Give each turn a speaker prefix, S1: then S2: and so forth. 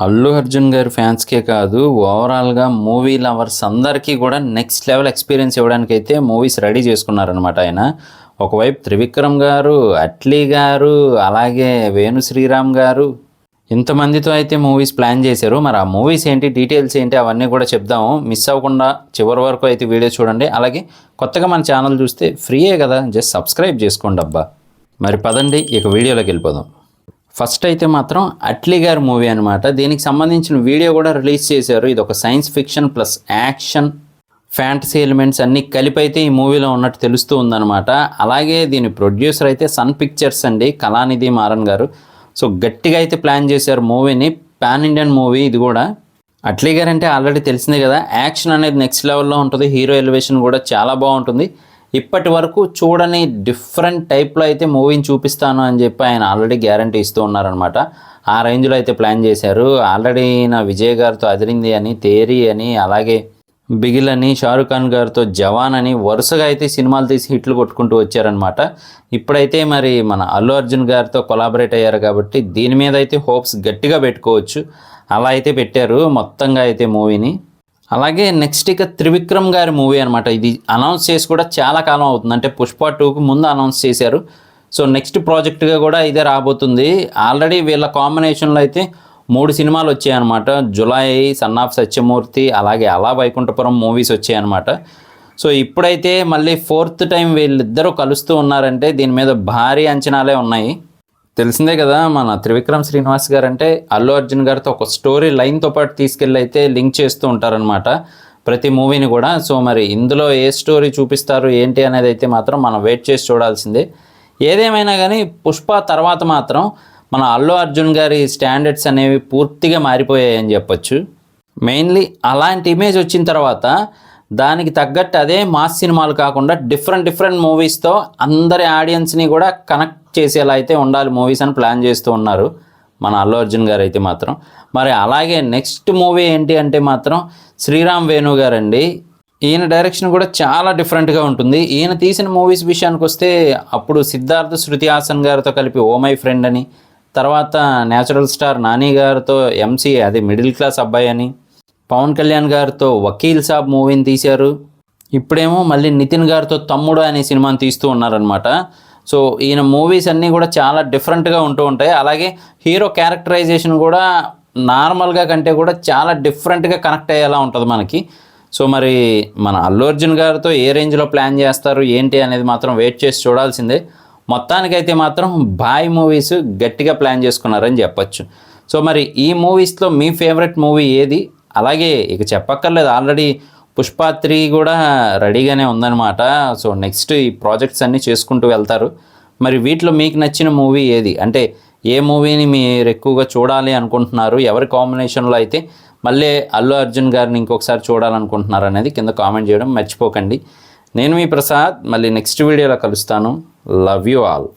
S1: అల్లు అర్జున్ గారి ఫ్యాన్స్కే కాదు, ఓవరాల్గా మూవీ లవర్స్ అందరికీ కూడా నెక్స్ట్ లెవెల్ ఎక్స్పీరియన్స్ ఇవ్వడానికి అయితే మూవీస్ రెడీ చేసుకున్నారనమాట. ఆయన ఒకవైపు త్రివిక్రమ్ గారు, అట్లీ గారు, అలాగే వేణు శ్రీరామ్ గారు, ఇంతమందితో అయితే మూవీస్ ప్లాన్ చేశారు. మరి ఆ మూవీస్ ఏంటి, డీటెయిల్స్ ఏంటి, అవన్నీ కూడా చెప్దాము. మిస్ అవ్వకుండా చివరి వరకు అయితే వీడియో చూడండి. అలాగే కొత్తగా మన ఛానల్ చూస్తే ఫ్రీయే కదా, జస్ట్ సబ్స్క్రైబ్ చేసుకోండి అబ్బా. మరి పదండి ఇక వీడియోలోకి వెళ్ళిపోదాం. ఫస్ట్ అయితే మాత్రం అట్లీ గారి మూవీ అనమాట. దీనికి సంబంధించిన వీడియో కూడా రిలీజ్ చేశారు. ఇది ఒక science fiction plus action fantasy elements అన్నీ కలిపి అయితే ఈ మూవీలో ఉన్నట్టు తెలుస్తూ ఉందన్నమాట. అలాగే దీని ప్రొడ్యూసర్ అయితే సన్ పిక్చర్స్ అండి, కళానిధి మారన్ గారు. సో గట్టిగా అయితే ప్లాన్ చేశారు మూవీని. పాన్ ఇండియన్ మూవీ ఇది కూడా. అట్లీ గారు అంటే ఆల్రెడీ తెలిసిందే కదా, యాక్షన్ అనేది నెక్స్ట్ లెవెల్లో ఉంటుంది. హీరో ఎలివేషన్ కూడా చాలా బాగుంటుంది. ఇప్పటి వరకు చూడని డిఫరెంట్ టైప్లో అయితే మూవీని చూపిస్తాను అని చెప్పి ఆయన ఆల్రెడీ గ్యారంటీ ఇస్తూ ఉన్నారనమాట. ఆ రేంజ్లో అయితే ప్లాన్ చేశారు. ఆల్రెడీ నా విజయ్ గారితో అదిరింది అని, తేరీ అని, అలాగే బిగిల్ అని, షారుఖ్ ఖాన్ గారితో జవాన్ అని వరుసగా అయితే సినిమాలు తీసి హిట్లు కొట్టుకుంటూ వచ్చారనమాట. ఇప్పుడైతే మరి మన అల్లు అర్జున్ గారితో కొలాబరేట్ అయ్యారు కాబట్టి దీని మీద అయితే హోప్స్ గట్టిగా పెట్టుకోవచ్చు. అలా అయితే పెట్టారు మొత్తంగా అయితే మూవీని. అలాగే నెక్స్ట్ ఇక త్రివిక్రమ్ గారి మూవీ అనమాట. ఇది అనౌన్స్ చేసి కూడా చాలా కాలం అవుతుంది, అంటే పుష్ప 2కి ముందు అనౌన్స్ చేశారు. సో నెక్స్ట్ ప్రాజెక్ట్గా కూడా ఇదే రాబోతుంది. ఆల్రెడీ వీళ్ళ కాంబినేషన్లో అయితే 3 సినిమాలు వచ్చాయన్నమాట. జులై, సన్ ఆఫ్ సత్యమూర్తి, అలాగే అలా వైకుంఠపురం మూవీస్ వచ్చాయన్నమాట. సో ఇప్పుడైతే మళ్ళీ 4th టైం వీళ్ళిద్దరూ కలుస్తూ ఉన్నారంటే దీని మీద భారీ అంచనాలే ఉన్నాయి. తెలిసిందే కదా, మన త్రివిక్రమ్ శ్రీనివాస్ గారు అంటే అల్లు అర్జున్ గారితో ఒక స్టోరీ లైన్తో పాటు తీసుకెళ్ళి అయితే లింక్ చేస్తూ ఉంటారనమాట ప్రతి మూవీని కూడా. సో మరి ఇందులో ఏ స్టోరీ చూపిస్తారు ఏంటి అనేది అయితే మాత్రం మనం వెయిట్ చేసి చూడాల్సిందే. ఏదేమైనా కానీ పుష్ప తర్వాత మాత్రం మన అల్లు అర్జున్ గారి స్టాండర్డ్స్ అనేవి పూర్తిగా మారిపోయాయని చెప్పొచ్చు. మెయిన్లీ అలాంటి ఇమేజ్ వచ్చిన తర్వాత దానికి తగ్గట్టు అదే మాస్ సినిమాలు కాకుండా డిఫరెంట్ మూవీస్తో అందరి ఆడియన్స్ని కూడా కనెక్ట్ చేసేలా అయితే ఉండాలి మూవీస్ అని ప్లాన్ చేస్తూ ఉన్నారు మన అల్లు అర్జున్ గారు అయితే మాత్రం. మరి అలాగే నెక్స్ట్ మూవీ ఏంటి అంటే మాత్రం శ్రీరామ్ వేణు గారండి. ఈయన డైరెక్షన్ కూడా చాలా డిఫరెంట్గా ఉంటుంది. ఈయన తీసిన మూవీస్ విషయానికి వస్తే అప్పుడు సిద్ధార్థ్ శృతి హాసన్ గారితో కలిపి ఓ మై ఫ్రెండ్ అని, తర్వాత న్యాచురల్ స్టార్ నాని గారితో ఎంసీ, అది మిడిల్ క్లాస్ అబ్బాయి అని, పవన్ కళ్యాణ్ గారితో వకీల్ సాబ్ మూవీని తీశారు. ఇప్పుడేమో మళ్ళీ నితిన్ గారితో తమ్ముడు అనే సినిమాని తీస్తూ ఉన్నారనమాట. సో ఈయన మూవీస్ అన్నీ కూడా చాలా డిఫరెంట్గా ఉంటూ ఉంటాయి. అలాగే హీరో క్యారెక్టరైజేషన్ కూడా నార్మల్గా కంటే కూడా చాలా డిఫరెంట్గా కనెక్ట్ అయ్యేలా ఉంటుంది మనకి. సో మరి మన అల్లు అర్జున్ గారితో ఏ రేంజ్లో ప్లాన్ చేస్తారు ఏంటి అనేది మాత్రం వెయిట్ చేసి చూడాల్సిందే. మొత్తానికైతే మాత్రం బాయ్ మూవీస్ గట్టిగా ప్లాన్ చేసుకున్నారని చెప్పచ్చు. సో మరి ఈ మూవీస్లో మీ ఫేవరెట్ మూవీ ఏది? అలాగే ఇక చెప్పక్కర్లేదు, ఆల్రెడీ పుష్ప 3 కూడా రెడీగానే ఉందన్నమాట. సో నెక్స్ట్ ఈ ప్రాజెక్ట్స్ అన్నీ చేసుకుంటూ వెళ్తారు. మరి వీటిలో మీకు నచ్చిన మూవీ ఏది? అంటే ఏ మూవీని మీరు ఎక్కువగా చూడాలి అనుకుంటున్నారు? ఎవరి కాంబినేషన్లో అయితే మళ్ళీ అల్లు అర్జున్ గారిని ఇంకొకసారి చూడాలనుకుంటున్నారు అనేది కింద కామెంట్ చేయడం మర్చిపోకండి. నేను మీ ప్రసాద్, మళ్ళీ నెక్స్ట్ వీడియోలో కలుస్తాను. Love you all.